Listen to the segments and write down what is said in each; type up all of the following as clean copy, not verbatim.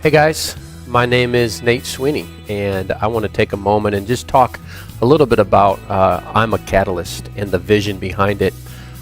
Hey guys, my name is Nate Sweeney, and I want to take a moment and just talk a little bit about I'm a Catalyst and the vision behind it.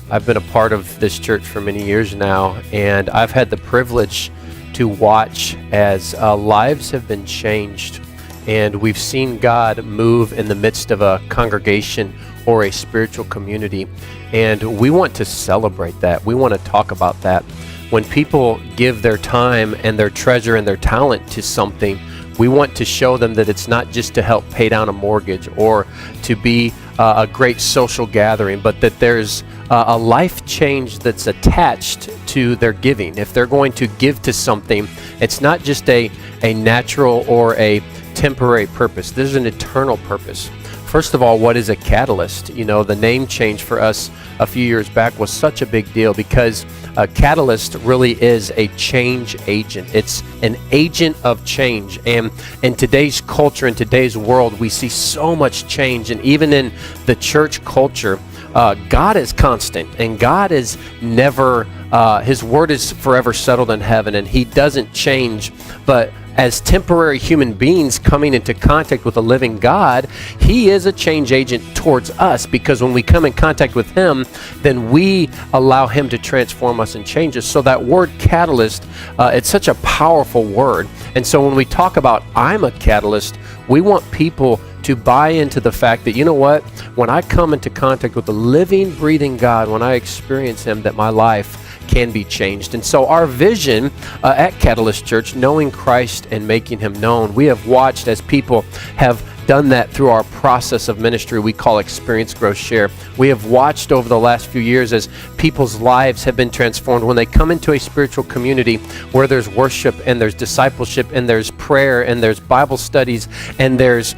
I've been a part of this church for many years now, and I've had the privilege to watch as lives have been changed, and we've seen God move in the midst of a congregation or a spiritual community, and we want to celebrate that. We want to talk about that. When people give their time and their treasure and their talent to something, we want to show them that it's not just to help pay down a mortgage or to be a great social gathering, but that there's a life change that's attached to their giving. If they're going to give to something, it's not just a natural or a temporary purpose. There's an eternal purpose. First of all, what is a catalyst? You know, the name change for us a few years back was such a big deal because a catalyst really is a change agent. It's an agent of change. And in today's culture, in today's world, we see so much change. And even in the church culture, God is constant, and God is never, His word is forever settled in heaven, and He doesn't change. But as temporary human beings coming into contact with a living God, He is a change agent towards us, because when we come in contact with Him, then we allow Him to transform us and change us. So that word catalyst, it's such a powerful word. And so when we talk about I'm a catalyst, we want people to buy into the fact that, you know what, when I come into contact with the living, breathing God, when I experience Him, that my life can be changed. And so our vision at Catalyst Church, knowing Christ and making Him known, we have watched as people have done that through our process of ministry we call Experience, Grow, Share. We have watched over the last few years as people's lives have been transformed when they come into a spiritual community where there's worship and there's discipleship and there's prayer and there's Bible studies and there's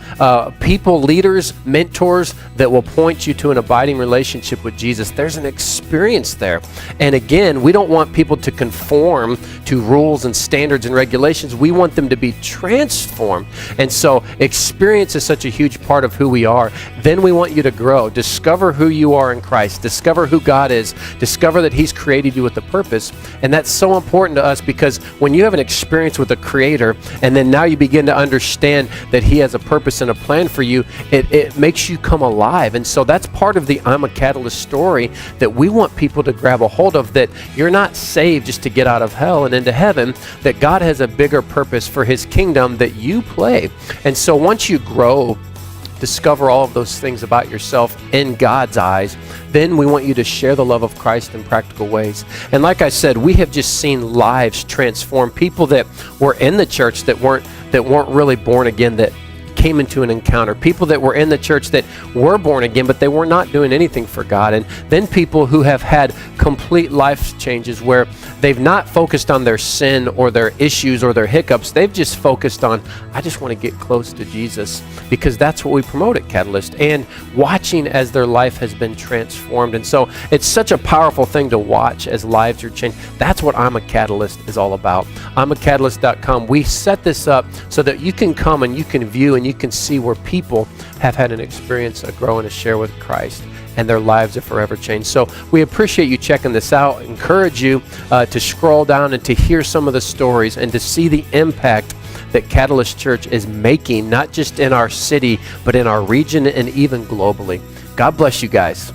people, leaders, mentors that will point you to an abiding relationship with Jesus. There's an experience there. And again, we don't want people to conform to rules and standards and regulations. We want them to be transformed. And so experience is such a huge part of who we are. Then we want you to grow. Discover who you are in Christ. Discover who God is. Discover that He's created you with a purpose. And that's so important to us, because when you have an experience with a Creator and then now you begin to understand that He has a purpose and a plan for you, it makes you come alive. And so that's part of the I'm a Catalyst story that we want people to grab a hold of, that you're not saved just to get out of hell and into heaven, that God has a bigger purpose for His kingdom that you play. And so once you grow, discover all of those things about yourself in God's eyes, then we want you to share the love of Christ in practical ways. And like I said, we have just seen lives transform. People that were in the church that weren't really born again, that came into an encounter. People that were in the church that were born again, but they were not doing anything for God. And then people who have had complete life changes where they've not focused on their sin or their issues or their hiccups. They've just focused on, I just want to get close to Jesus, because that's what we promote at Catalyst, and watching as their life has been transformed. And so it's such a powerful thing to watch as lives are changed. That's what I'm a Catalyst is all about. I'mACatalyst.com. We set this up so that you can come and you can view and you can see where people have had an experience, a grow, and a share with Christ, and their lives are forever changed. So we appreciate you checking this out. Encourage you to scroll down and to hear some of the stories and to see the impact that Catalyst Church is making, not just in our city, but in our region and even globally. God bless you guys.